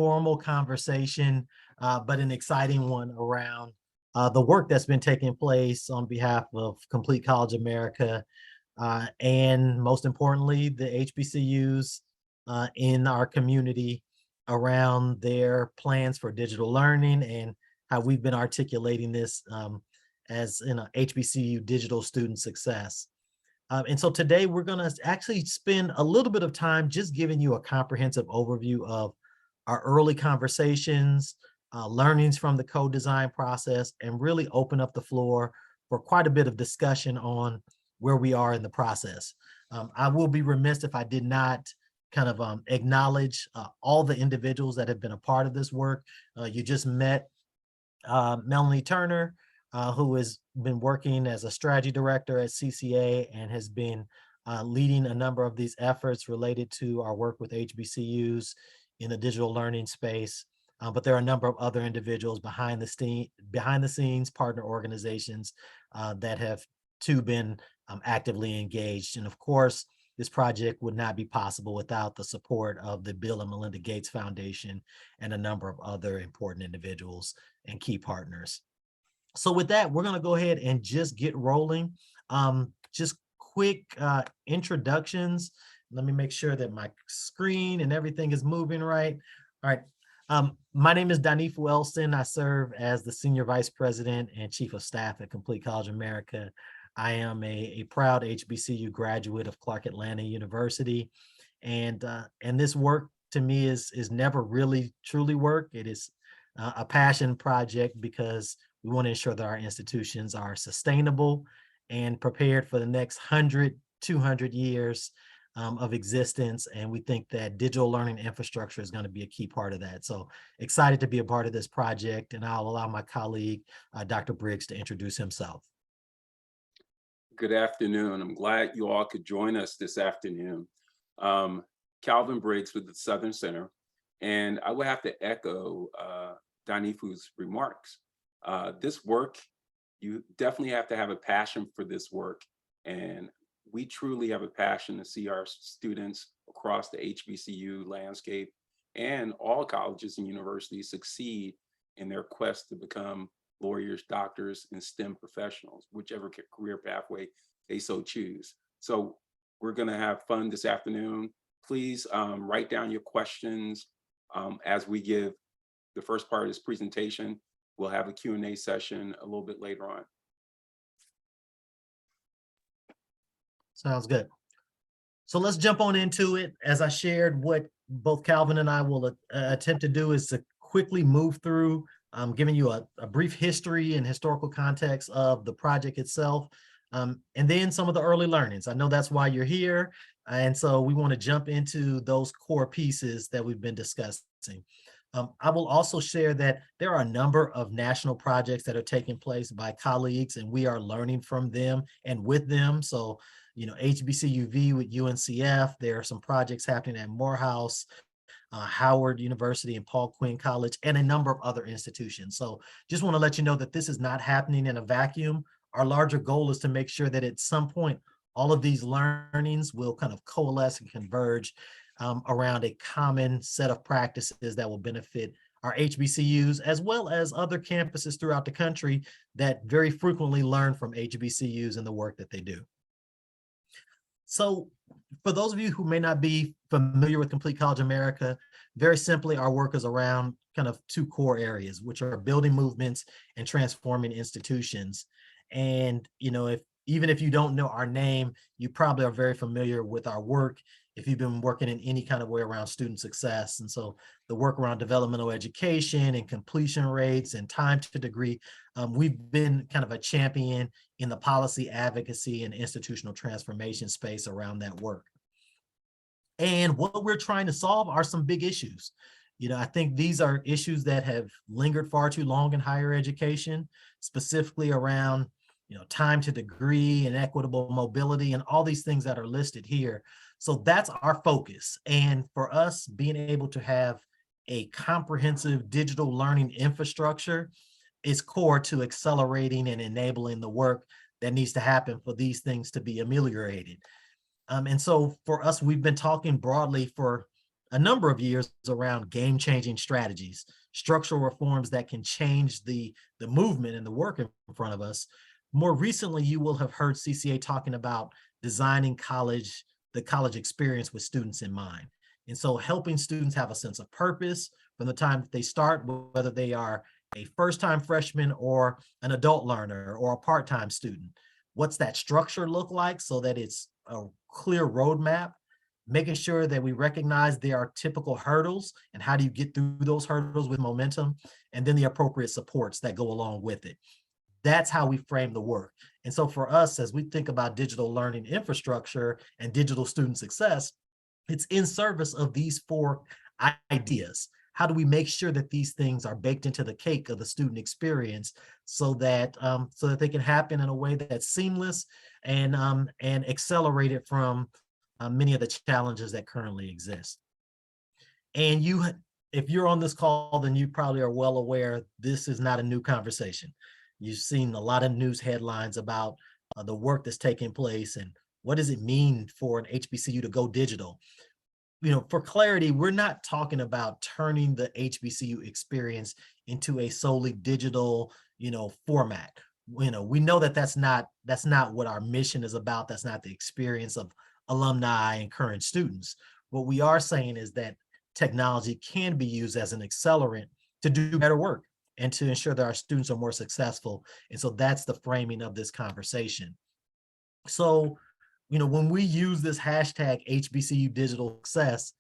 formal conversation, but an exciting one around the work that's been taking place on behalf of Complete College America, and most importantly, the HBCUs in our community around their plans for digital learning and how we've been articulating this as in a HBCU digital student success. And so today we're going to actually spend a little bit of time just giving you a comprehensive overview of our early conversations, learnings from the co-design process, and really open up the floor for quite a bit of discussion on where we are in the process. I will be remiss if I did not kind of acknowledge all the individuals that have been a part of this work. You just met Melanie Turner, who has been working as a strategy director at CCA and has been leading a number of these efforts related to our work with HBCUs in the digital learning space. But there are a number of other individuals behind the scenes partner organizations that have too been actively engaged. And of course, this project would not be possible without the support of the Bill and Melinda Gates Foundation and a number of other important individuals and key partners. So with that, we're going to go ahead and just get rolling. Just quick introductions. Let me make sure that my screen and everything is moving right. All right. My name is Dhanfu Elston. I serve as the Senior Vice President and Chief of Staff at Complete College America. I am a proud HBCU graduate of Clark Atlanta University. And this work to me is never really truly work. It is a passion project because we want to ensure that our institutions are sustainable and prepared for the next 100, 200 years of existence. And we think that digital learning infrastructure is going to be a key part of that. So excited to be a part of this project. And I'll allow my colleague, Dr. Briggs, to introduce himself. Good afternoon. I'm glad you all could join us this afternoon. Calvin Briggs with the Southern Center. And I would have to echo Danifu's remarks. This work, you definitely have to have a passion for this work. And we truly have a passion to see our students across the HBCU landscape and all colleges and universities succeed in their quest to become lawyers, doctors, and STEM professionals, whichever career pathway they so choose. So we're going to have fun this afternoon. Please write down your questions as we give the first part of this presentation. We'll have a Q&A session a little bit later on. Sounds good. So let's jump on into it. As I shared, what both Calvin and I will attempt to do is to quickly move through giving you a brief history and historical context of the project itself, and then some of the early learnings. I know that's why you're here. And so we want to jump into those core pieces that we've been discussing. I will also share that there are a number of national projects that are taking place by colleagues, and we are learning from them and with them. So, you know, HBCUV with UNCF, there are some projects happening at Morehouse, Howard University and Paul Quinn College, and a number of other institutions. So just want to let you know that this is not happening in a vacuum. Our larger goal is to make sure that at some point, all of these learnings will kind of coalesce and converge around a common set of practices that will benefit our HBCUs, as well as other campuses throughout the country that very frequently learn from HBCUs and the work that they do. So for those of you who may not be familiar with Complete College America, very simply, our work is around kind of two core areas, which are building movements and transforming institutions. And, you know, even if you don't know our name, you probably are very familiar with our work if you've been working in any kind of way around student success. And so the work around developmental education and completion rates and time to degree, we've been kind of a champion in the policy advocacy and institutional transformation space around that work. And what we're trying to solve are some big issues. You know, I think these are issues that have lingered far too long in higher education, specifically around, you know, time to degree and equitable mobility and all these things that are listed here. So that's our focus. And for us, being able to have a comprehensive digital learning infrastructure is core to accelerating and enabling the work that needs to happen for these things to be ameliorated. And so for us, we've been talking broadly for a number of years around game-changing strategies, structural reforms that can change the movement and the work in front of us. More recently, you will have heard CCA talking about designing the college experience with students in mind. And so helping students have a sense of purpose from the time that they start, whether they are a first-time freshman or an adult learner or a part-time student. What's that structure look like so that it's a clear roadmap, making sure that we recognize there are typical hurdles and how do you get through those hurdles with momentum, and then the appropriate supports that go along with it. That's how we frame the work. And so for us, as we think about digital learning infrastructure and digital student success, it's in service of these four ideas. How do we make sure that these things are baked into the cake of the student experience so that they can happen in a way that's seamless and accelerated from many of the challenges that currently exist. And if you're on this call, then you probably are well aware this is not a new conversation. You've seen a lot of news headlines about the work that's taking place and what does it mean for an HBCU to go digital. For clarity, we're not talking about turning the HBCU experience into a solely digital, format. We know that that's not what our mission is about. That's not the experience of alumni and current students. What we are saying is that technology can be used as an accelerant to do better work and to ensure that our students are more successful. And so that's the framing of this conversation. So, when we use this hashtag HBCU digital success,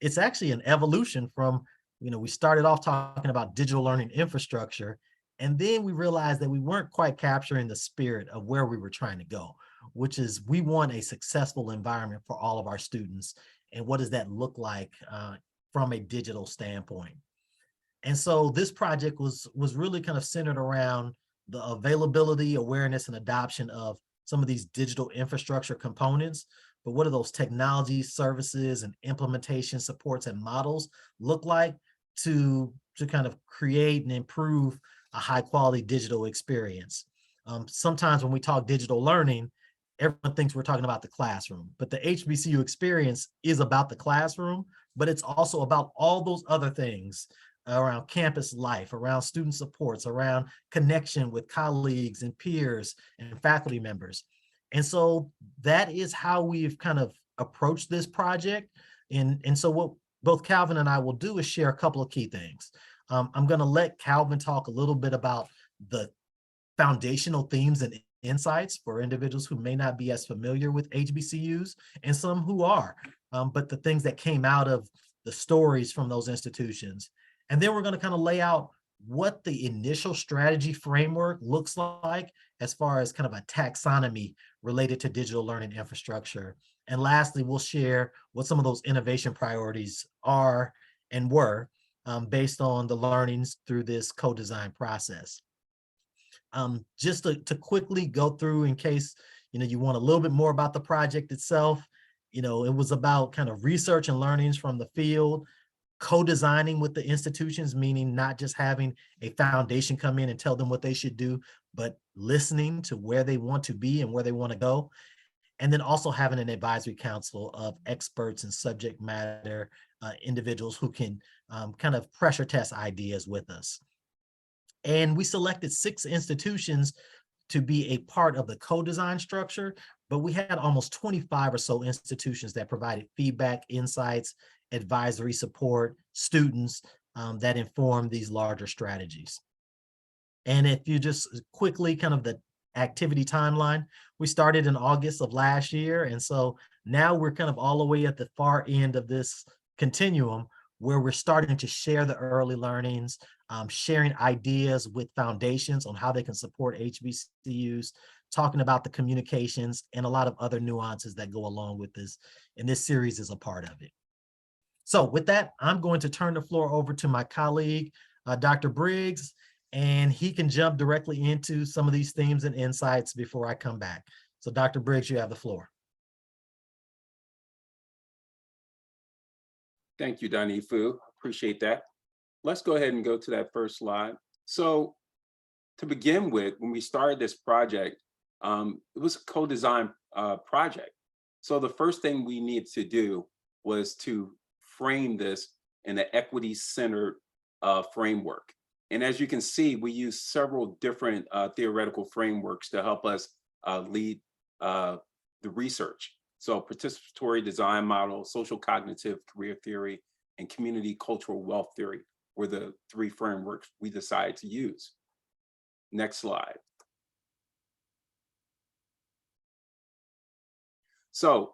it's actually an evolution from, we started off talking about digital learning infrastructure, and then we realized that we weren't quite capturing the spirit of where we were trying to go, which is we want a successful environment for all of our students. And what does that look like from a digital standpoint? And so this project was really kind of centered around the availability, awareness, and adoption of some of these digital infrastructure components. But what do those technologies, services, and implementation supports and models look like to kind of create and improve a high quality digital experience? Sometimes when we talk digital learning, everyone thinks we're talking about the classroom, but the HBCU experience is about the classroom, but it's also about all those other things around campus life, around student supports, around connection with colleagues and peers and faculty members. And so that is how we've kind of approached this project. And so what both Calvin and I will do is share a couple of key things. I'm going to let Calvin talk a little bit about the foundational themes and insights for individuals who may not be as familiar with HBCUs and some who are, but the things that came out of the stories from those institutions. And then we're going to kind of lay out what the initial strategy framework looks like as far as kind of a taxonomy related to digital learning infrastructure. And lastly, we'll share what some of those innovation priorities are and were based on the learnings through this co-design process. Just to quickly go through in case you want a little bit more about the project itself, it was about kind of research and learnings from the field, co-designing with the institutions, meaning not just having a foundation come in and tell them what they should do, but listening to where they want to be and where they want to go. And then also having an advisory council of experts and subject matter individuals who can kind of pressure test ideas with us. And we selected 6 institutions to be a part of the co-design structure, but we had almost 25 or so institutions that provided feedback, insights, advisory support, students that inform these larger strategies. And if you just quickly kind of the activity timeline, we started in August of last year. And so now we're kind of all the way at the far end of this continuum where we're starting to share the early learnings, sharing ideas with foundations on how they can support HBCUs, talking about the communications and a lot of other nuances that go along with this. And this series is a part of it. So with that, I'm going to turn the floor over to my colleague, Dr. Briggs, and he can jump directly into some of these themes and insights before I come back. So Dr. Briggs, you have the floor. Thank you, Dhanfu. Appreciate that. Let's go ahead and go to that first slide. So to begin with, when we started this project, it was a co-design project. So the first thing we needed to do was to frame this in an equity-centered framework. And as you can see, we use several different theoretical frameworks to help us lead the research. So participatory design model, social cognitive career theory, and community cultural wealth theory were the three frameworks we decided to use. Next slide. So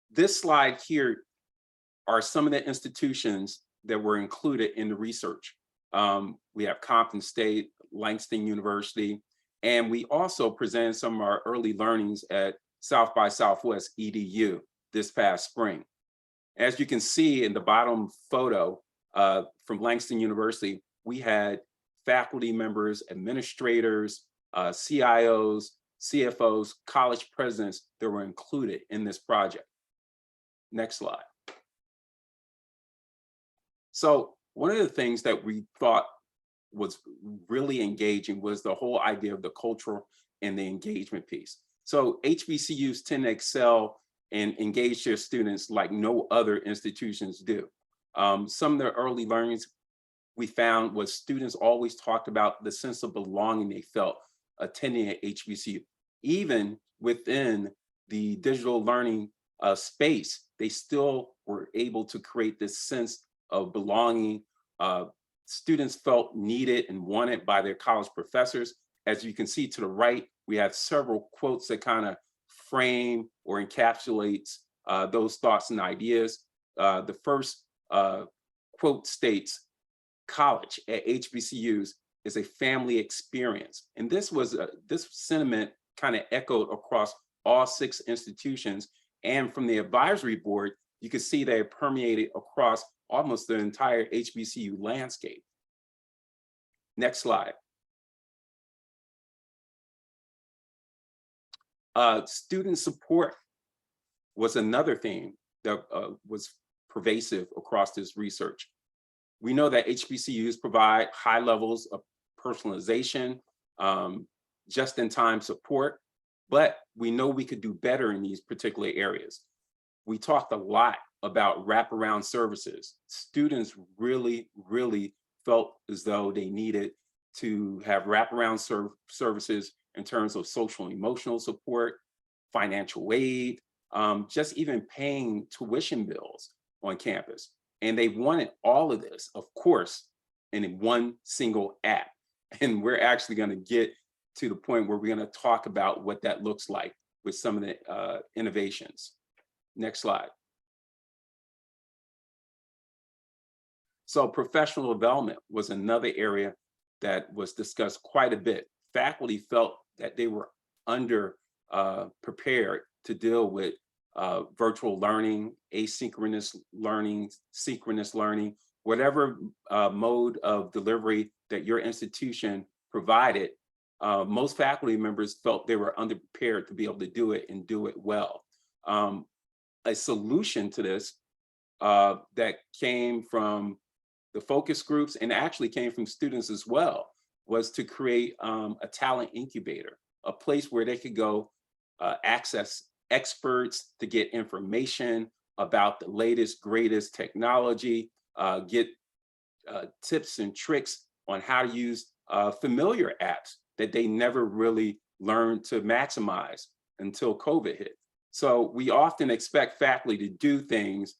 this slide here are some of the institutions that were included in the research. We have Compton State, Langston University, and we also presented some of our early learnings at South by Southwest EDU this past spring. As you can see in the bottom photo from Langston University, we had faculty members, administrators, CIOs, CFOs, college presidents that were included in this project. Next slide. So one of the things that we thought was really engaging was the whole idea of the cultural and the engagement piece. So HBCUs tend to excel and engage their students like no other institutions do. Some of the early learnings we found was students always talked about the sense of belonging they felt attending at HBCU. Even within the digital learning space, they still were able to create this sense of belonging. Students felt needed and wanted by their college professors. As you can see to the right, we have several quotes that kind of frame or encapsulates those thoughts and ideas. The first quote states, "College at HBCUs is a family experience." And this sentiment kind of echoed across all 6 institutions. And from the advisory board, you can see that it permeated across almost the entire HBCU landscape. Next slide. Student support was another theme that was pervasive across this research. We know that HBCUs provide high levels of personalization, just-in-time support, but we know we could do better in these particular areas. We talked a lot about wraparound services. Students really, really felt as though they needed to have wraparound services in terms of social and emotional support, financial aid, just even paying tuition bills on campus. And they wanted all of this, of course, in one single app. And we're actually going to get to the point where we're going to talk about what that looks like with some of the innovations. Next slide. So professional development was another area that was discussed quite a bit. Faculty felt that they were under prepared to deal with virtual learning, asynchronous learning, synchronous learning, whatever mode of delivery that your institution provided. Most faculty members felt they were underprepared to be able to do it and do it well. A solution to this that came from the focus groups and actually came from students as well was to create a talent incubator, a place where they could go access experts to get information about the latest, greatest technology, get tips and tricks on how to use familiar apps that they never really learned to maximize until COVID hit. So we often expect faculty to do things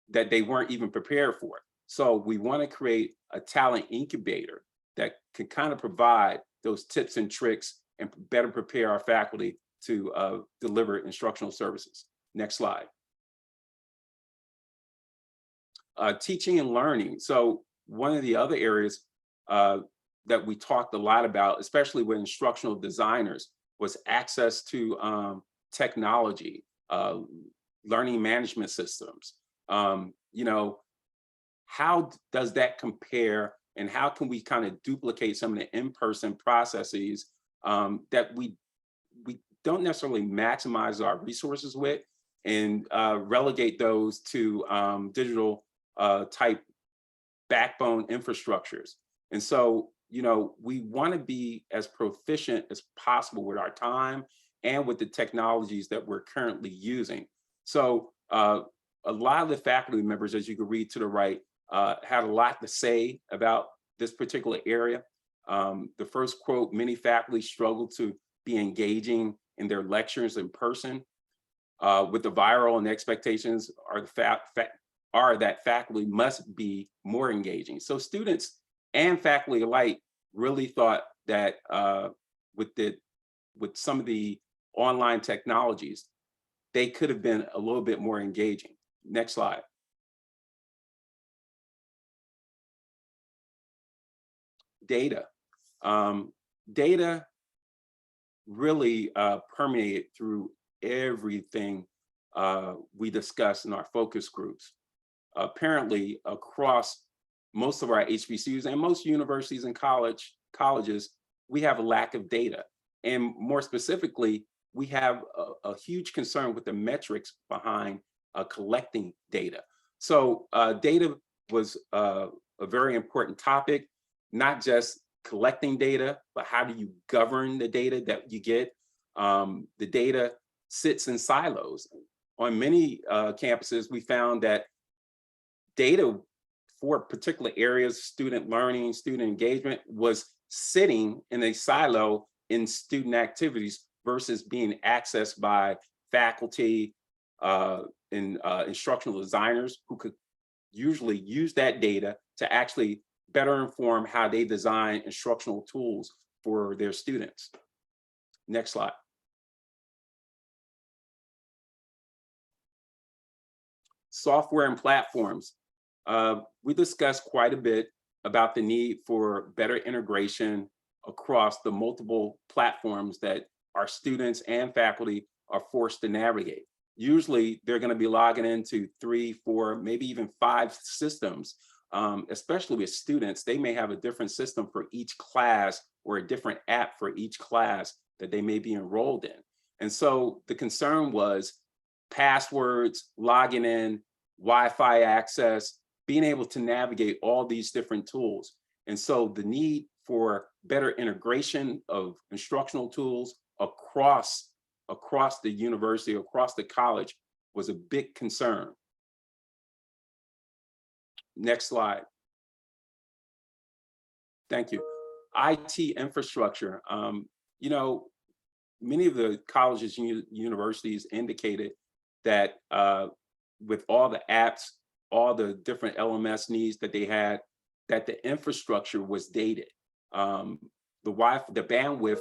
that they weren't even prepared for. So we want to create a talent incubator that can kind of provide those tips and tricks and better prepare our faculty to deliver instructional services. Next slide. Teaching and learning. So one of the other areas that we talked a lot about, especially with instructional designers, was access to technology, learning management systems. How does that compare, and how can we kind of duplicate some of the in-person processes that we don't necessarily maximize our resources with, and relegate those to digital type backbone infrastructures? And so, we want to be as proficient as possible with our time and with the technologies that we're currently using. So a lot of the faculty members, as you can read to the right, had a lot to say about this particular area. The first quote, many faculty struggle to be engaging in their lectures in person. With the viral and expectations are that faculty must be more engaging. So students and faculty alike really thought that with some of the online technologies, they could have been a little bit more engaging. Next slide. Data. Data really permeated through everything we discussed in our focus groups. Apparently, across most of our HBCUs and most universities and colleges, we have a lack of data. And more specifically, we have a huge concern with the metrics behind collecting data. So data was a very important topic, not just collecting data, but how do you govern the data that you get? The data sits in silos. On many campuses, we found that data for particular areas, student learning, student engagement, was sitting in a silo in student activities versus being accessed by faculty and instructional designers who could usually use that data to actually better inform how they design instructional tools for their students. Next slide. Software and platforms. We discussed quite a bit about the need for better integration across the multiple platforms that our students and faculty are forced to navigate. Usually they're going to be logging into 3, 4, maybe even 5 systems. Especially with students, they may have a different system for each class or a different app for each class that they may be enrolled in. And so the concern was passwords, logging in, Wi-Fi access, being able to navigate all these different tools. And so the need for better integration of instructional tools across the university, across the college, was a big concern. Next slide. Thank you. IT infrastructure. You know, many of the colleges and universities indicated that with all the apps, all the different LMS needs that they had, that the infrastructure was dated. The bandwidth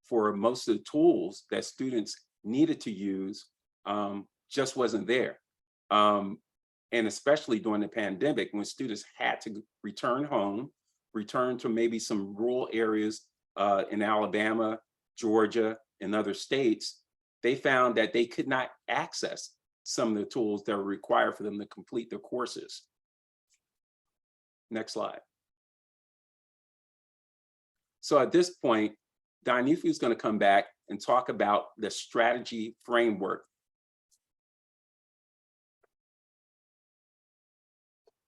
for most of the tools that students needed to use just wasn't there. And especially during the pandemic, when students had to return home, return to maybe some rural areas in Alabama, Georgia, and other states, they found that they could not access some of the tools that were required for them to complete their courses. Next slide. So at this point, Dhanfu is going to come back and talk about the strategy framework.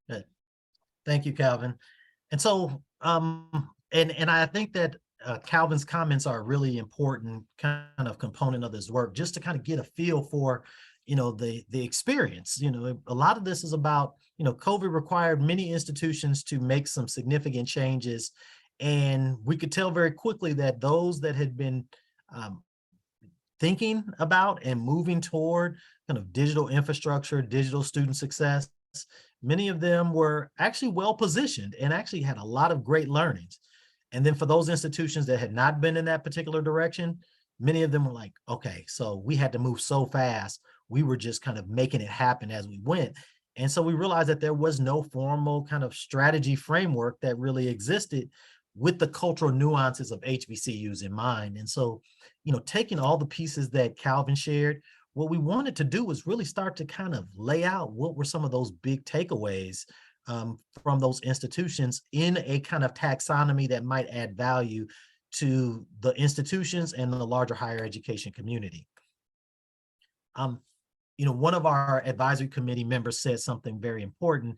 Good. Thank you, Calvin. And so, and I think that Calvin's comments are a really important kind of component of this work, just to kind of get a feel for, you know, the experience. You know, a lot of this is about, you know, COVID required many institutions to make some significant changes. And we could tell very quickly that those that had been thinking about and moving toward kind of digital infrastructure, digital student success, many of them were actually well positioned and actually had a lot of great learnings. And then for those institutions that had not been in that particular direction, many of them were like, okay, so we had to move so fast. We were just kind of making it happen as we went. And so we realized that there was no formal kind of strategy framework that really existed with the cultural nuances of HBCUs in mind. And so, you know, taking all the pieces that Calvin shared, what we wanted to do was really start to kind of lay out what were some of those big takeaways from those institutions in a kind of taxonomy that might add value to the institutions and the larger higher education community. You know, one of our advisory committee members said something very important,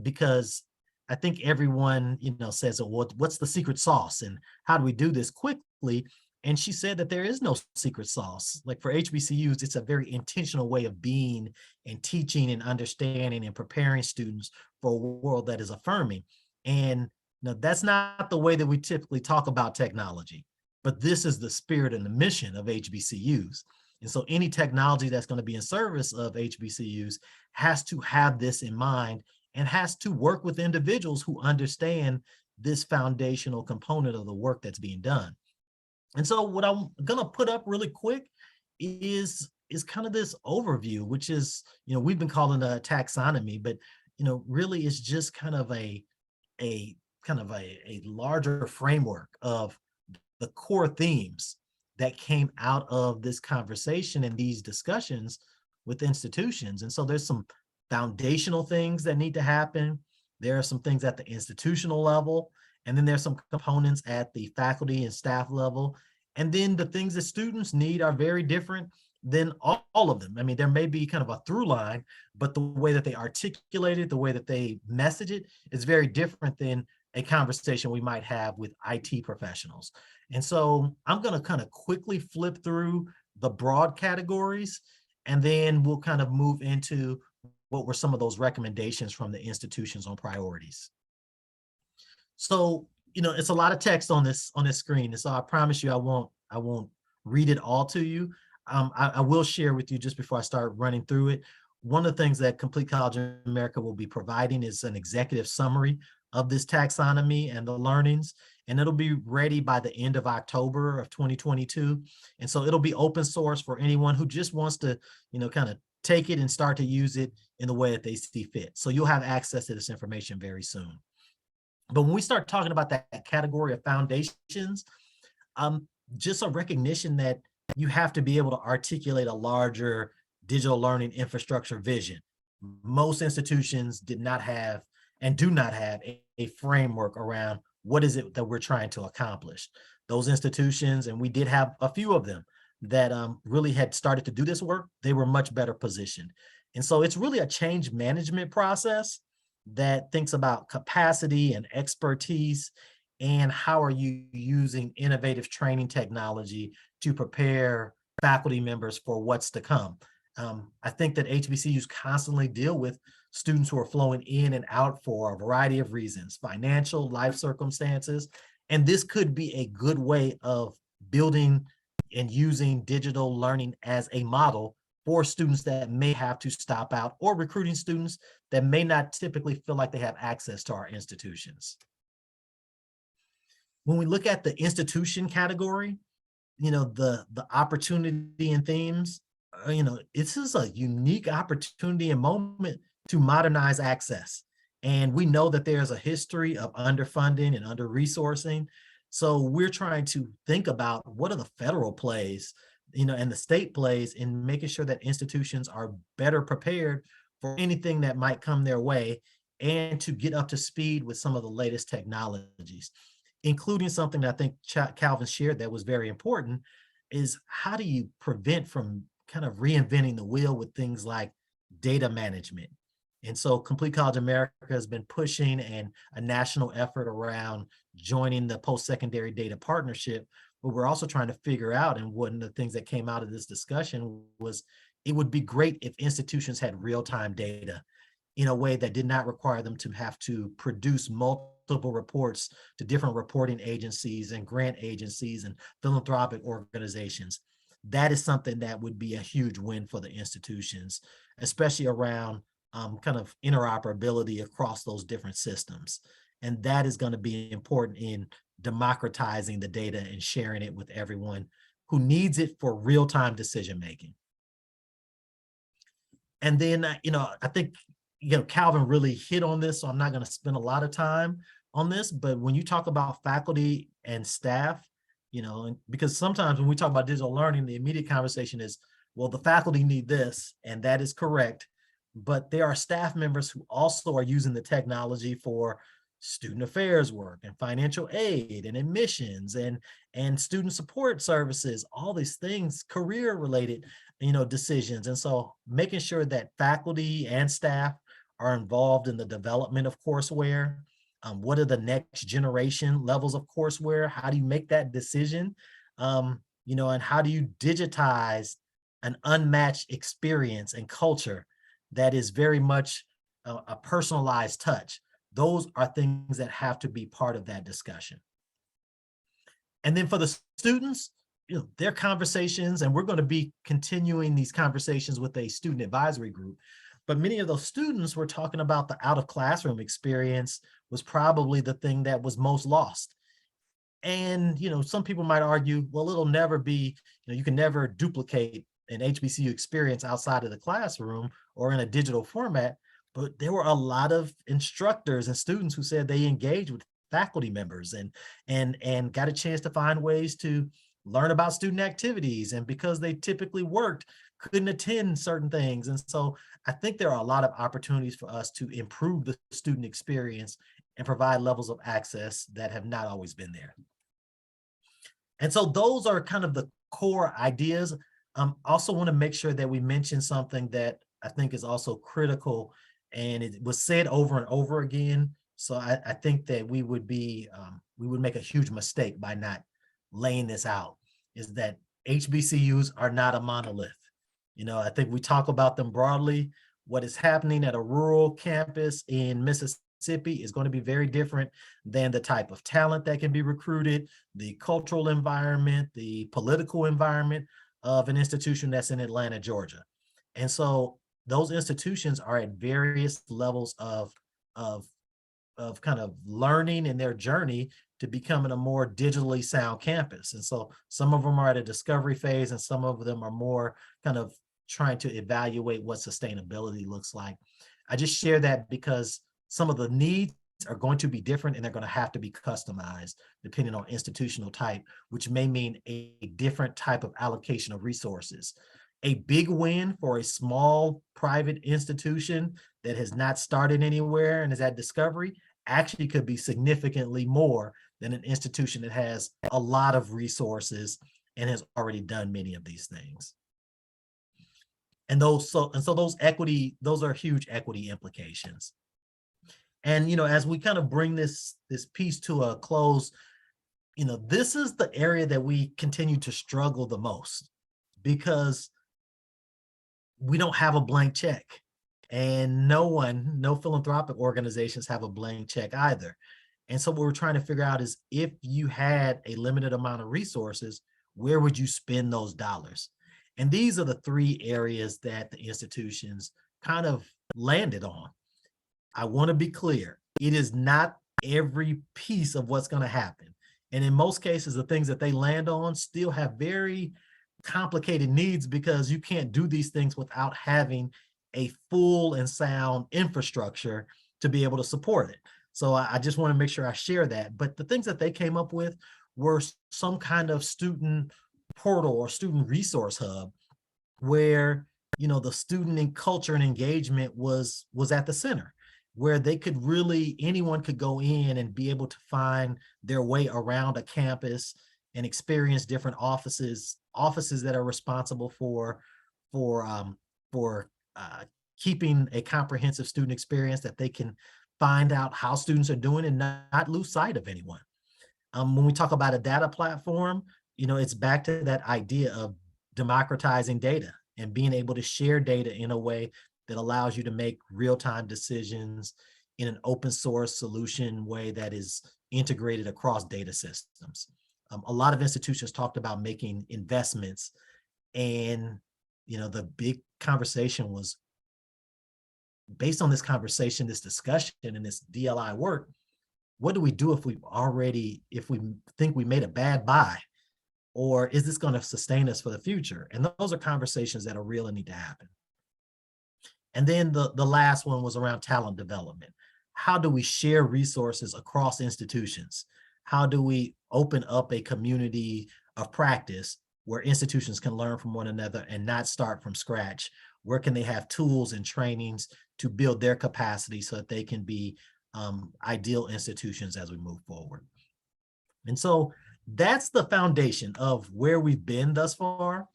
because I think everyone, you know, says, well, what's the secret sauce and how do we do this quickly? And she said that there is no secret sauce. Like for HBCUs, it's a very intentional way of being and teaching and understanding and preparing students for a world that is affirming. And that's not the way that we typically talk about technology, but this is the spirit and the mission of HBCUs. And so any technology that's going to be in service of HBCUs has to have this in mind and has to work with individuals who understand this foundational component of the work that's being done. And so what I'm gonna put up really quick is kind of this overview, which is, we've been calling a taxonomy, but really it's just kind of a a larger framework of the core themes that came out of this conversation and these discussions with institutions. And so there's some foundational things that need to happen. There are some things at the institutional level, and then there's some components at the faculty and staff level. And then the things that students need are very different than all of them. I mean, there may be kind of a through line, but the way that they articulate it, the way that they message it is very different than a conversation we might have with IT professionals. And so I'm going to kind of quickly flip through the broad categories, and then we'll kind of move into what were some of those recommendations from the institutions on priorities. So, it's a lot of text on this screen. And so I promise you, I won't read it all to you. I will share with you just before I start running through it. One of the things that Complete College America will be providing is an executive summary of this taxonomy and the learnings, and it'll be ready by the end of October of 2022. And so it'll be open source for anyone who just wants to, kind of take it and start to use it in the way that they see fit. So you'll have access to this information very soon. But when we start talking about that category of foundations, just a recognition that you have to be able to articulate a larger digital learning infrastructure vision. Most institutions did not have and do not have a framework around what is it that we're trying to accomplish. Those institutions, and we did have a few of them that really had started to do this work, they were much better positioned. And so it's really a change management process that thinks about capacity and expertise and how are you using innovative training technology to prepare faculty members for what's to come. I think that HBCUs constantly deal with students who are flowing in and out for a variety of reasons, financial, life circumstances, and this could be a good way of building and using digital learning as a model for students that may have to stop out, or recruiting students that may not typically feel like they have access to our institutions. When we look at the institution category, the opportunity and themes, this is a unique opportunity and moment to modernize access. And we know that there's a history of underfunding and under-resourcing. So we're trying to think about what are the federal plays, and the state plays in making sure that institutions are better prepared for anything that might come their way, and to get up to speed with some of the latest technologies, including something that I think Calvin shared that was very important, is how do you prevent from kind of reinventing the wheel with things like data management. And so Complete College America has been pushing a national effort around joining the post-secondary data partnership, but we're also trying to figure out, and one of the things that came out of this discussion was it would be great if institutions had real-time data in a way that did not require them to have to produce multiple reports to different reporting agencies and grant agencies and philanthropic organizations. That is something that would be a huge win for the institutions, especially around kind of interoperability across those different systems. And that is going to be important in democratizing the data and sharing it with everyone who needs it for real-time decision-making. And then, I think, Calvin really hit on this, so I'm not going to spend a lot of time on this, but when you talk about faculty and staff, because sometimes when we talk about digital learning, the immediate conversation is, well, the faculty need this, and that is correct. But there are staff members who also are using the technology for student affairs work and financial aid and admissions and student support services, all these things, career related, decisions. And so making sure that faculty and staff are involved in the development of courseware. What are the next generation levels of courseware? How do you make that decision? And how do you digitize an unmatched experience and culture that is very much a personalized touch? Those are things that have to be part of that discussion. And then for the students, their conversations, and we're going to be continuing these conversations with a student advisory group, but many of those students were talking about the out of classroom experience was probably the thing that was most lost. And, some people might argue, well, it'll never be, you can never duplicate an HBCU experience outside of the classroom or in a digital format. But there were a lot of instructors and students who said they engaged with faculty members and got a chance to find ways to learn about student activities. And because they typically worked, couldn't attend certain things. And so I think there are a lot of opportunities for us to improve the student experience and provide levels of access that have not always been there. And so those are kind of the core ideas. Also want to make sure that we mention something that I think is also critical, and it was said over and over again. So I think that we would make a huge mistake by not laying this out, is that HBCUs are not a monolith. I think we talk about them broadly. What is happening at a rural campus in Mississippi is going to be very different than the type of talent that can be recruited, the cultural environment, the political environment of an institution that's in Atlanta, Georgia. And so those institutions are at various levels of kind of learning in their journey to becoming a more digitally sound campus. And so some of them are at a discovery phase, and some of them are more kind of trying to evaluate what sustainability looks like. I just share that because some of the needs are going to be different, and they're going to have to be customized depending on institutional type, which may mean a different type of allocation of resources. A big win for a small private institution that has not started anywhere and is at discovery actually could be significantly more than an institution that has a lot of resources and has already done many of these things. And those are huge equity implications. And as we kind of bring this piece to a close, this is the area that we continue to struggle the most, because we don't have a blank check, and no philanthropic organizations have a blank check either. And so what we're trying to figure out is, if you had a limited amount of resources, where would you spend those dollars? And these are the three areas that the institutions kind of landed on. I want to be clear, it is not every piece of what's going to happen. And in most cases, the things that they land on still have very complicated needs, because you can't do these things without having a full and sound infrastructure to be able to support it. So I just want to make sure I share that. But the things that they came up with were some kind of student portal or student resource hub, where the student and culture and engagement was at the center, where anyone could go in and be able to find their way around a campus and experience different offices that are responsible for keeping a comprehensive student experience, that they can find out how students are doing and not lose sight of anyone. When we talk about a data platform, it's back to that idea of democratizing data and being able to share data in a way that allows you to make real-time decisions in an open source solution way that is integrated across data systems. A lot of institutions talked about making investments, and the big conversation was, based on this conversation, this discussion, and this DLI work, what do we do if we think we made a bad buy? Or is this going to sustain us for the future? And those are conversations that are real and need to happen. And then the last one was around talent development. How do we share resources across institutions? How do we open up a community of practice where institutions can learn from one another and not start from scratch? Where can they have tools and trainings to build their capacity so that they can be ideal institutions as we move forward? And so that's the foundation of where we've been thus far.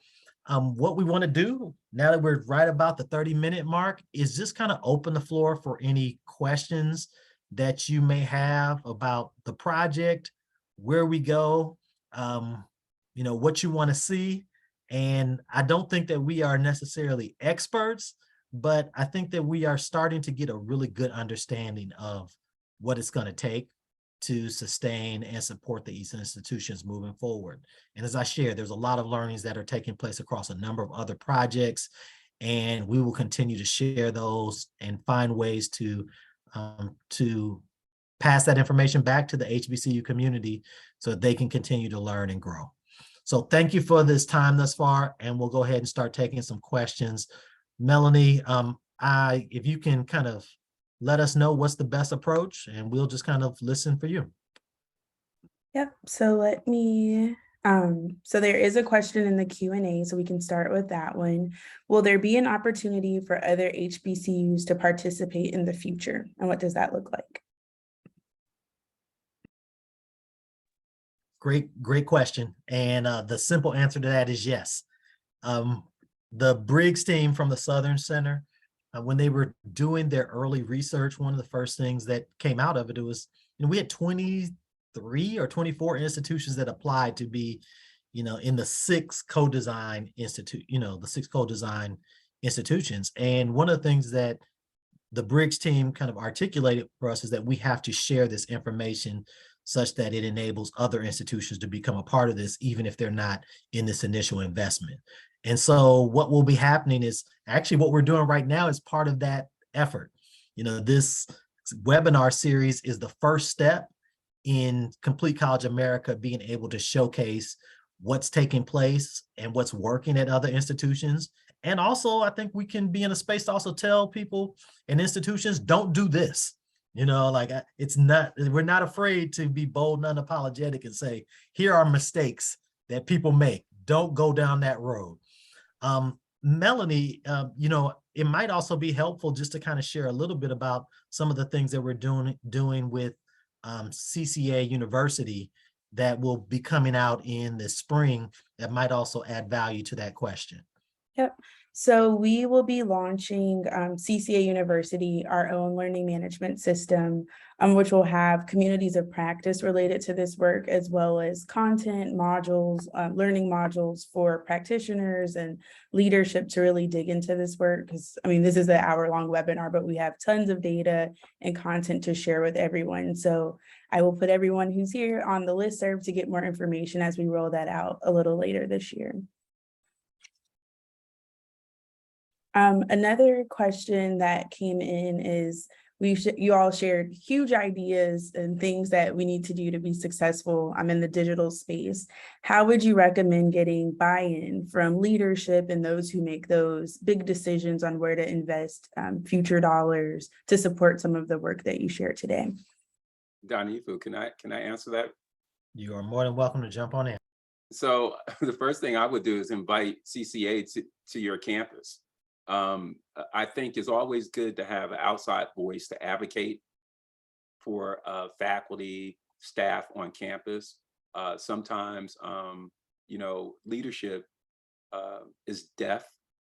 What we want to do now that we're right about the 30-minute mark is just kind of open the floor for any questions that you may have about the project, where we go, what you want to see. And I don't think that we are necessarily experts, but I think that we are starting to get a really good understanding of what it's going to take to sustain and support the Eastern institutions moving forward. And as I shared, there's a lot of learnings that are taking place across a number of other projects, and we will continue to share those and find ways to pass that information back to the HBCU community so that they can continue to learn and grow. So thank you for this time thus far, and we'll go ahead and start taking some questions. Melanie, if you can kind of let us know what's the best approach, and we'll just kind of listen for you. Yep. So let me, so there is a question in the Q&A, so we can start with that one. Will there be an opportunity for other HBCUs to participate in the future? And what does that look like? Great question. And the simple answer to that is yes. The Briggs team from the Southern Center, when they were doing their early research, one of the first things that came out of it, was, we had 23 or 24 institutions that applied to be, in the 6 co-design institutions. And one of the things that the Briggs team kind of articulated for us is that we have to share this information such that it enables other institutions to become a part of this, even if they're not in this initial investment. And so what will be happening is actually what we're doing right now is part of that effort. This webinar series is the first step in Complete College America being able to showcase what's taking place and what's working at other institutions. And also, I think we can be in a space to also tell people and institutions, don't do this. We're not afraid to be bold and unapologetic and say, here are mistakes that people make. Don't go down that road. Melanie, it might also be helpful just to kind of share a little bit about some of the things that we're doing with CCA University that will be coming out in the spring that might also add value to that question. Yep. So we will be launching CCA University, our own learning management system, which will have communities of practice related to this work, as well as content modules, learning modules for practitioners and leadership to really dig into this work. Because this is an hour-long webinar, but we have tons of data and content to share with everyone. So I will put everyone who's here on the listserv to get more information as we roll that out a little later this year. Another question that came in is, you all shared huge ideas and things that we need to do to be successful in the digital space. How would you recommend getting buy-in from leadership and those who make those big decisions on where to invest future dollars to support some of the work that you shared today? Dhanfu, can I answer that? You are more than welcome to jump on in. So the first thing I would do is invite CCA to your campus. I think it's always good to have an outside voice to advocate for faculty, staff on campus. Sometimes, leadership is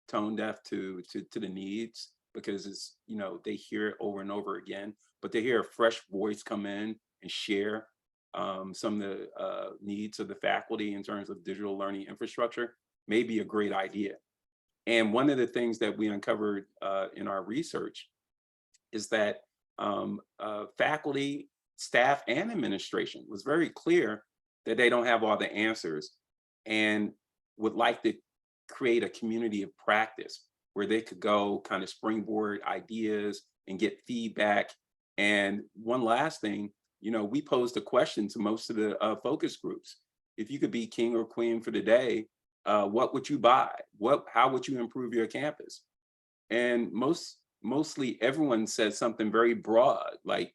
tone deaf to the needs, because it's, they hear it over and over again, but they hear a fresh voice come in and share some of the needs of the faculty in terms of digital learning infrastructure may be a great idea. And one of the things that we uncovered in our research is that faculty, staff, and administration was very clear that they don't have all the answers and would like to create a community of practice where they could go kind of springboard ideas and get feedback. And one last thing, we posed a question to most of the focus groups. If you could be king or queen for the day, what would you buy? How would you improve your campus? And mostly everyone said something very broad, like,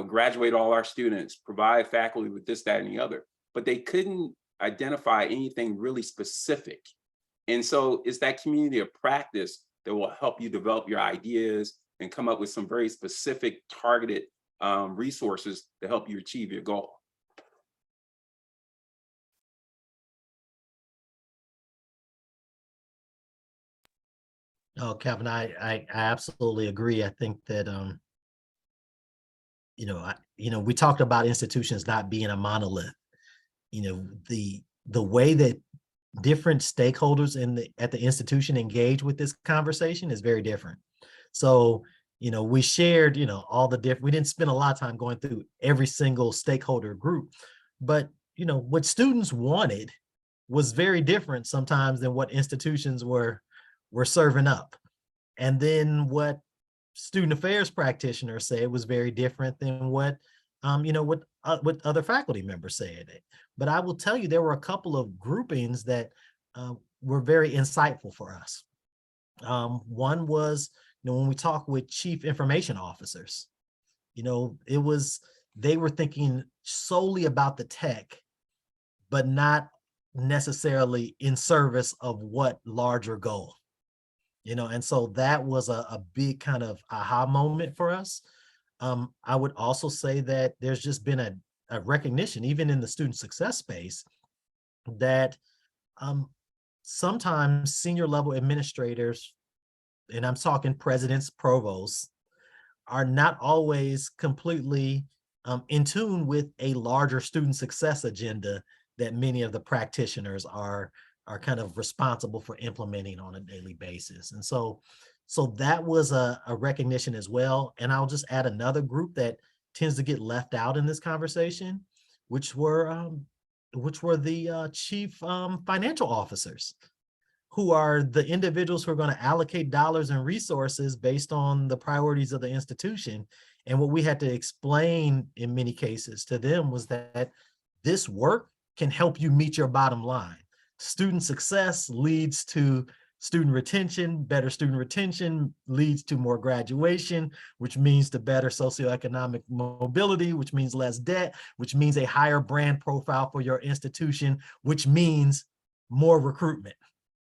graduate all our students, provide faculty with this, that, and the other, but they couldn't identify anything really specific. And so it's that community of practice that will help you develop your ideas and come up with some very specific targeted resources to help you achieve your goal. Oh, Kevin, I absolutely agree. I think that, we talked about institutions not being a monolith. the way that different stakeholders at the institution engage with this conversation is very different. So, we shared, all the different, we didn't spend a lot of time going through every single stakeholder group, but, what students wanted was very different sometimes than what institutions were serving up. And then what student affairs practitioners said was very different than what what other faculty members said. But I will tell you, there were a couple of groupings that were very insightful for us. One was, when we talk with chief information officers, they were thinking solely about the tech, but not necessarily in service of what larger goal. And so that was a big kind of aha moment for us. I would also say that there's just been a recognition, even in the student success space, that sometimes senior level administrators, and I'm talking presidents, provosts, are not always completely in tune with a larger student success agenda that many of the practitioners are kind of responsible for implementing on a daily basis. And so that was a recognition as well. And I'll just add another group that tends to get left out in this conversation, which were the chief financial officers, who are the individuals who are going to allocate dollars and resources based on the priorities of the institution. And what we had to explain in many cases to them was that this work can help you meet your bottom line. Student success leads to student retention. Better student retention leads to more graduation, which means to better socioeconomic mobility, which means less debt, which means a higher brand profile for your institution, which means more recruitment.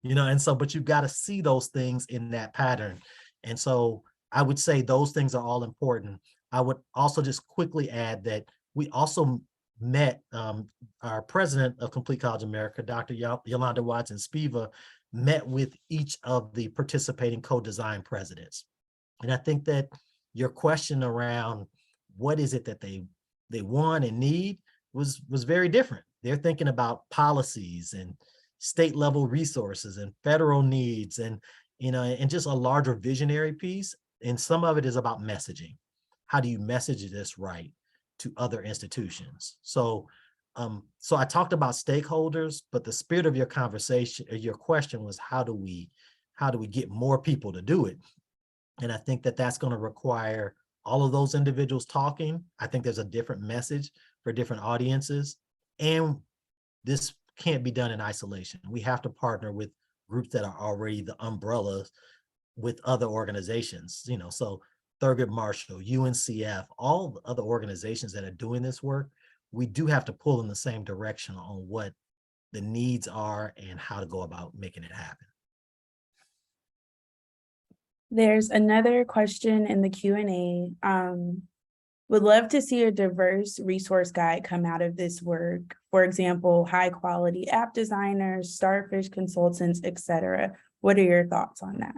And so, but you've got to see those things in that pattern. And so I would say those things are all important. I would also just quickly add that we also met our president of Complete College America, Dr. Yolanda Watson Spiva, met with each of the participating co-design presidents. And I think that your question around what is it that they want and need was very different. They're thinking about policies and state level resources and federal needs and just a larger visionary piece. And some of it is about messaging. How do you message this right to other institutions? So I talked about stakeholders, but the spirit of your conversation, or your question, was how do we get more people to do it? And I think that that's going to require all of those individuals talking. I think there's a different message for different audiences, and this can't be done in isolation. We have to partner with groups that are already the umbrellas with other organizations, so Thurgood Marshall, UNCF, all the other organizations that are doing this work. We do have to pull in the same direction on what the needs are and how to go about making it happen. There's another question in the Q&A. Would love to see a diverse resource guide come out of this work. For example, high quality app designers, starfish consultants, etc. What are your thoughts on that?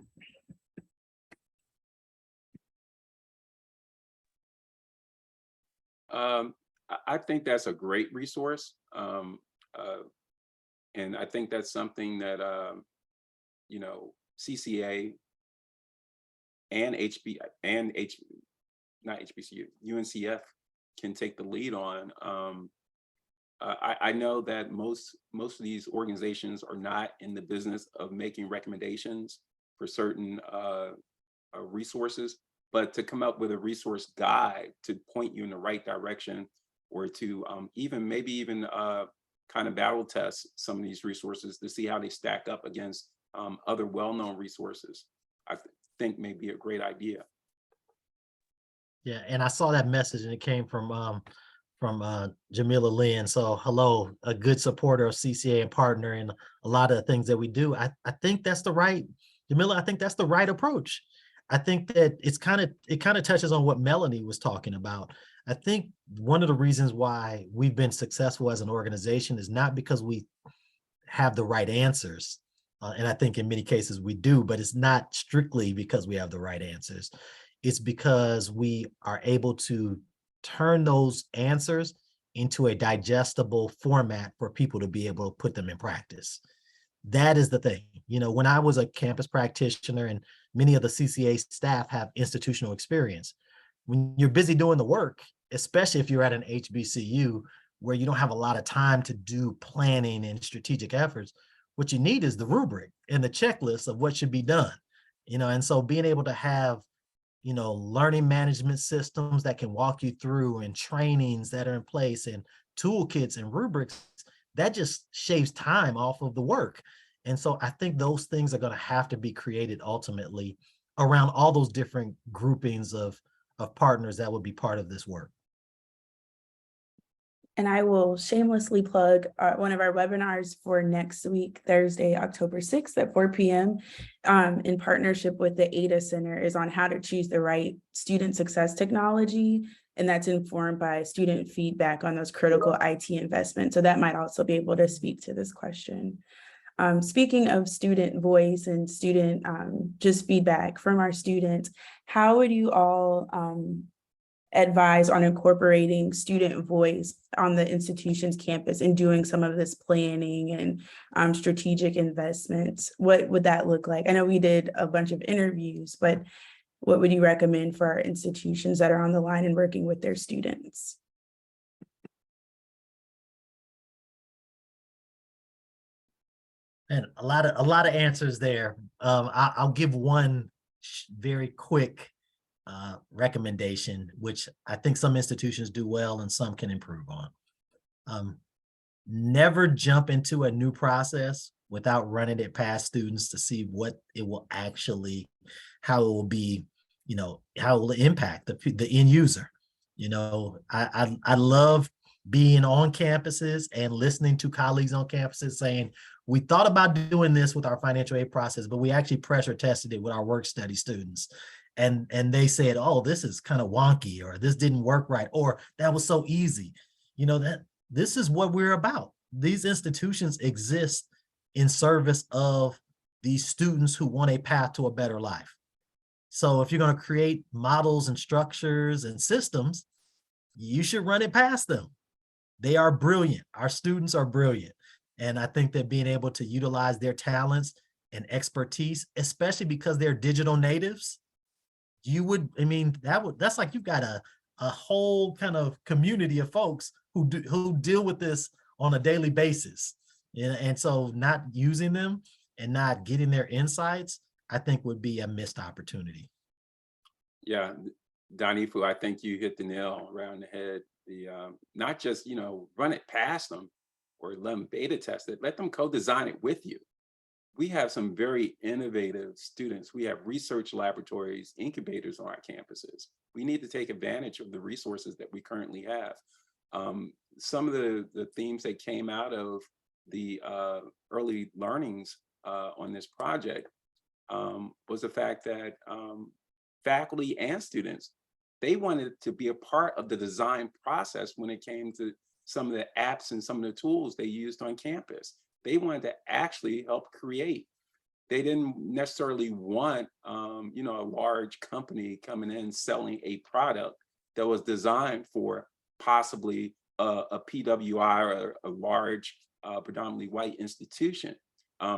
I think that's a great resource. And I think that's something that, CCA and not HBCU, UNCF can take the lead on. I know that most of these organizations are not in the business of making recommendations for certain resources, but to come up with a resource guide to point you in the right direction, or to maybe even kind of battle test some of these resources to see how they stack up against other well-known resources, I think may be a great idea. Yeah, and I saw that message, and it came from Jamila Lynn. So hello, a good supporter of CCA and partner in a lot of the things that we do. I think that's the right, Jamila, I think that's the right approach. I think that it kind of touches on what Melanie was talking about. I think one of the reasons why we've been successful as an organization is not because we have the right answers. And I think in many cases we do, but it's not strictly because we have the right answers. It's because we are able to turn those answers into a digestible format for people to be able to put them in practice. That is the thing. You know, when I was a campus practitioner, and many of the CCA staff have institutional experience, when you're busy doing the work, especially if you're at an HBCU where you don't have a lot of time to do planning and strategic efforts, what you need is the rubric and the checklist of what should be done. You know, and so being able to have, you know, learning management systems that can walk you through, and trainings that are in place, and toolkits and rubrics, that just shaves time off of the work. And so I think those things are going to have to be created ultimately around all those different groupings of partners that will be part of this work. And I will shamelessly plug one of our webinars for next week, Thursday, October 6th at 4 p.m. In partnership with the ADA Center, is on how to choose the right student success technology. And that's informed by student feedback on those critical IT investments. So that might also be able to speak to this question. Speaking of student voice and student just feedback from our students, how would you all advise on incorporating student voice on the institution's campus and doing some of this planning and strategic investments? What would that look like? I know we did a bunch of interviews, but what would you recommend for our institutions that are on the line and working with their students? And a lot of answers there. I'll give one very quick recommendation, which I think some institutions do well and some can improve on. Never jump into a new process without running it past students to see what it will actually, how it will be, you know, how it will impact the end user. You know, I love being on campuses and listening to colleagues on campuses saying, we thought about doing this with our financial aid process, but we actually pressure tested it with our work study students. And they said, oh, this is kind of wonky, or this didn't work right, or that was so easy. You know, that this is what we're about. These institutions exist in service of these students who want a path to a better life. So if you're going to create models and structures and systems, you should run it past them. They are brilliant. Our students are brilliant. And I think that being able to utilize their talents and expertise, especially because they're digital natives, that's like you've got a whole kind of community of folks who deal with this on a daily basis. And so not using them and not getting their insights, I think would be a missed opportunity. Yeah, Dhanfu, I think you hit the nail around the head. Not just, run it past them or let them beta test it, let them co-design it with you. We have some very innovative students. We have research laboratories, incubators on our campuses. We need to take advantage of the resources that we currently have. Some of the themes that came out of the early learnings on this project was the fact that faculty and students, they wanted to be a part of the design process when it came to some of the apps and some of the tools they used on campus. They wanted to actually help create. They didn't necessarily want, a large company coming in selling a product that was designed for possibly a PWI or a large, predominantly white institution.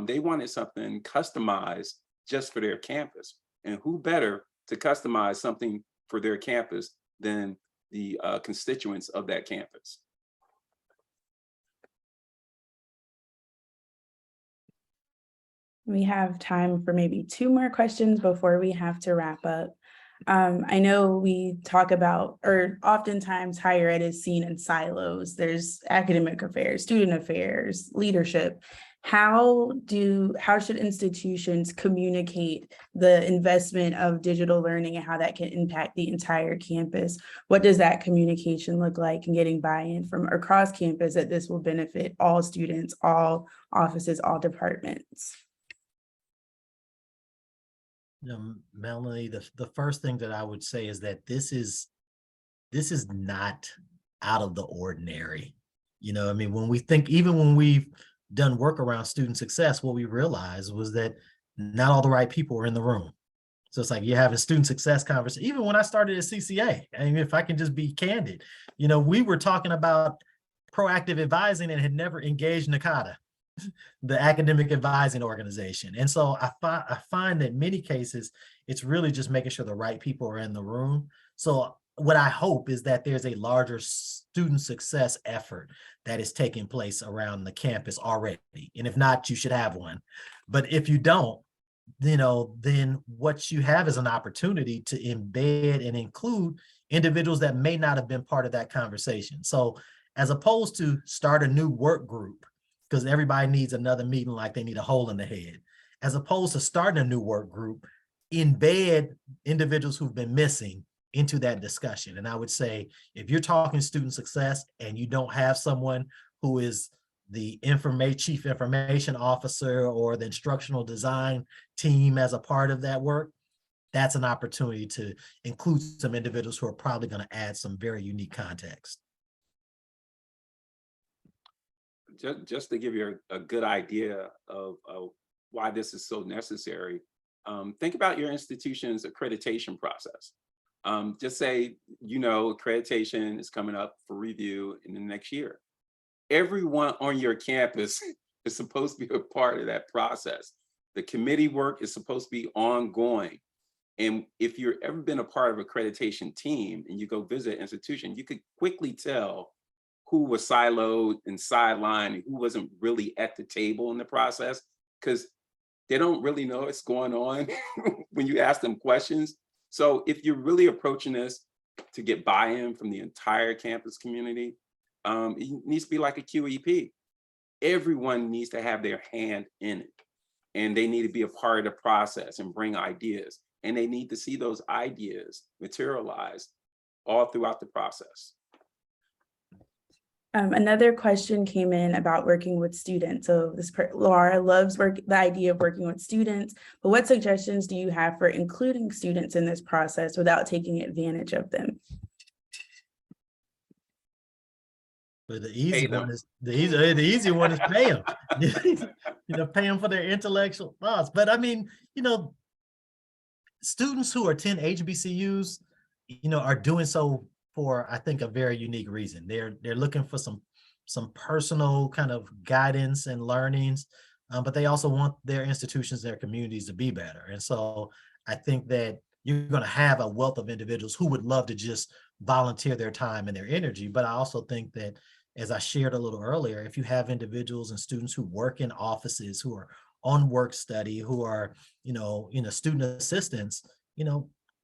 They wanted something customized just for their campus. And who better to customize something for their campus than the constituents of that campus? We have time for maybe 2 more questions before we have to wrap up. I know we talk about, or oftentimes higher ed is seen in silos. There's academic affairs, student affairs, leadership. How should institutions communicate the investment of digital learning and how that can impact the entire campus? What does that communication look like, and getting buy-in from across campus that this will benefit all students, all offices, all departments? Melanie, the first thing that I would say is that this is not out of the ordinary. When we think, even when we've done work around student success, what we realized was that not all the right people were in the room. So it's like you're having student success conversation. Even when I started at CCA, if I can just be candid, we were talking about proactive advising and had never engaged NACADA, the academic advising organization. And so I find that many cases, it's really just making sure the right people are in the room. So what I hope is that there's a larger student success effort that is taking place around the campus already. And if not, you should have one. But if you don't, then what you have is an opportunity to embed and include individuals that may not have been part of that conversation. So as opposed to start a new work group, because everybody needs another meeting like they need a hole in the head, as opposed to starting a new work group, embed individuals who've been missing into that discussion. And I would say, if you're talking student success and you don't have someone who is the chief information officer or the instructional design team as a part of that work, that's an opportunity to include some individuals who are probably going to add some very unique context. Just to give you a good idea of why this is so necessary, think about your institution's accreditation process. Just say, accreditation is coming up for review in the next year. Everyone on your campus is supposed to be a part of that process. The committee work is supposed to be ongoing. And if you've ever been a part of an accreditation team and you go visit an institution, you could quickly tell who was siloed and sidelined and who wasn't really at the table in the process, because they don't really know what's going on when you ask them questions. So if you're really approaching this to get buy-in from the entire campus community, it needs to be like a QEP. Everyone needs to have their hand in it, and they need to be a part of the process and bring ideas, and they need to see those ideas materialize all throughout the process. Another question came in about working with students. So Laura loves the idea of working with students, but what suggestions do you have for including students in this process without taking advantage of them? But the easy one is pay them. Pay them for their intellectual thoughts. But I mean, students who attend HBCUs, are doing so for, I think, a very unique reason. They're looking for some personal kind of guidance and learnings, but they also want their institutions, their communities to be better. And so I think that you're going to have a wealth of individuals who would love to just volunteer their time and their energy. But I also think that, as I shared a little earlier, if you have individuals and students who work in offices, who are on work study, who are, student assistants,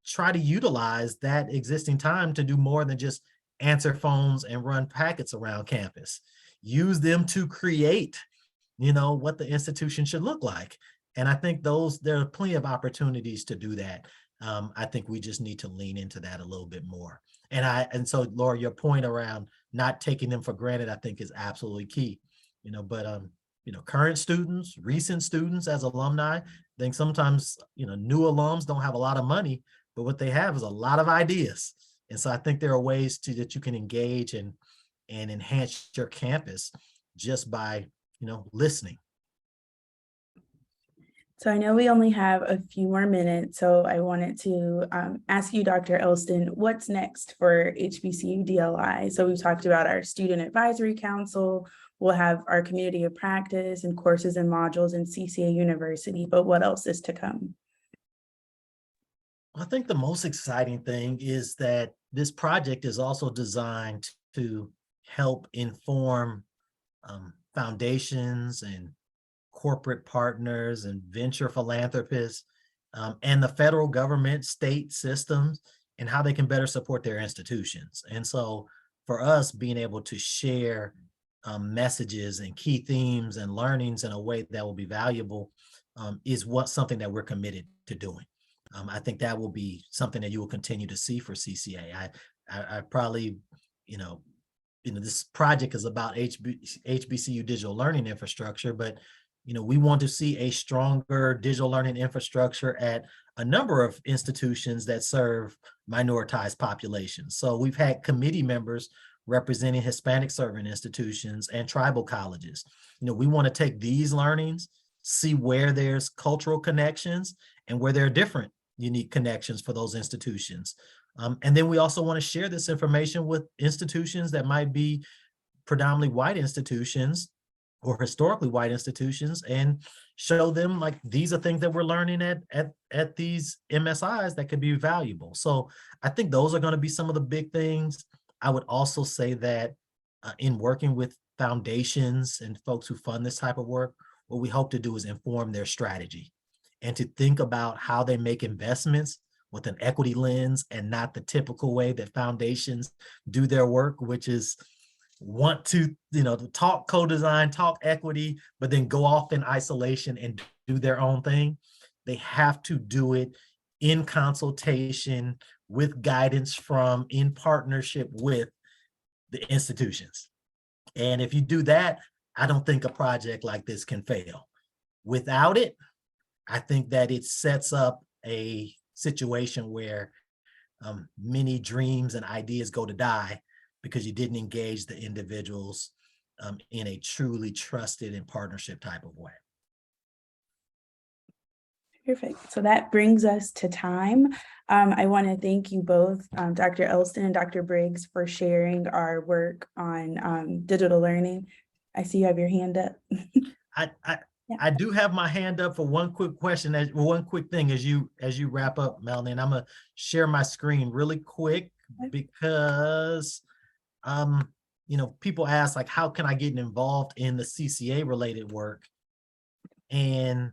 try to utilize that existing time to do more than just answer phones and run packets around campus. Use them to create, what the institution should look like. And I think there are plenty of opportunities to do that. I think we just need to lean into that a little bit more. And so Laura, your point around not taking them for granted, I think, is absolutely key. But current students, recent students as alumni, I think sometimes, new alums don't have a lot of money, but what they have is a lot of ideas. And so I think there are ways that you can engage and enhance your campus just by, listening. So I know we only have a few more minutes, so I wanted to ask you, Dr. Elston, what's next for HBCU DLI? So we've talked about our Student Advisory Council, we'll have our community of practice and courses and modules in CCA University, but what else is to come? I think the most exciting thing is that this project is also designed to help inform foundations and corporate partners and venture philanthropists and the federal government, state systems, and how they can better support their institutions. And so for us, being able to share messages and key themes and learnings in a way that will be valuable is something that we're committed to doing. I think that will be something that you will continue to see for CCA. I probably, this project is about HBCU digital learning infrastructure, but we want to see a stronger digital learning infrastructure at a number of institutions that serve minoritized populations. So we've had committee members representing Hispanic serving institutions and tribal colleges. We want to take these learnings, see where there's cultural connections and where there are different unique connections for those institutions. And then we also want to share this information with institutions that might be predominantly white institutions or historically white institutions and show them like these are things that we're learning at these MSIs that could be valuable. So I think those are going to be some of the big things. I would also say that in working with foundations and folks who fund this type of work, what we hope to do is inform their strategy and to think about how they make investments with an equity lens and not the typical way that foundations do their work, which is want to, to talk co-design, talk equity, but then go off in isolation and do their own thing. They have to do it in consultation with guidance from, in partnership with the institutions. And if you do that, I don't think a project like this can fail. Without it, I think that it sets up a situation where many dreams and ideas go to die because you didn't engage the individuals in a truly trusted and partnership type of way. Perfect. So that brings us to time. I want to thank you both, Dr. Elston and Dr. Briggs, for sharing our work on digital learning. I see you have your hand up. I do have my hand up for one quick question, one quick thing as you wrap up, Melanie, and I'm gonna share my screen really quick because people ask like, how can I get involved in the CCA related work? And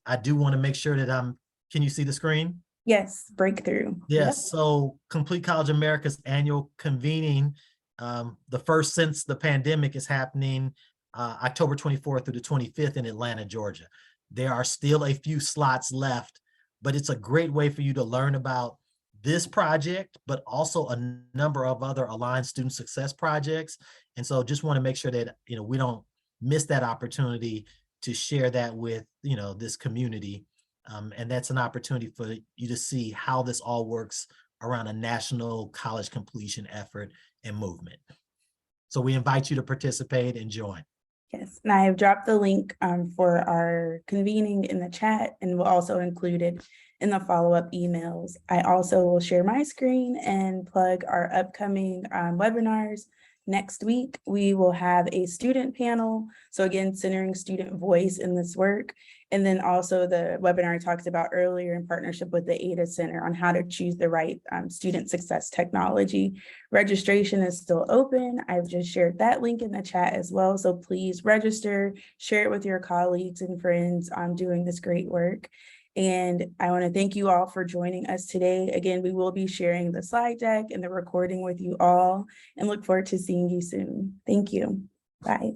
I do want to make sure that can you see the screen? Yes, breakthrough. Yes, so Complete College America's annual convening, the first since the pandemic, is happening October 24th through the 25th in Atlanta, Georgia. There are still a few slots left, but it's a great way for you to learn about this project, but also a number of other aligned student success projects. And so just want to make sure that, we don't miss that opportunity to share that with, this community. And that's an opportunity for you to see how this all works around a national college completion effort and movement. So we invite you to participate and join. Yes, and I have dropped the link for our convening in the chat, and we'll also include it in the follow-up emails. I also will share my screen and plug our upcoming webinars. Next week, we will have a student panel. So again, centering student voice in this work. And then also the webinar I talked about earlier in partnership with the ADA Center on how to choose the right student success technology. Registration is still open. I've just shared that link in the chat as well. So please register, share it with your colleagues and friends on doing this great work. And I want to thank you all for joining us today. Again, we will be sharing the slide deck and the recording with you all and look forward to seeing you soon. Thank you. Bye.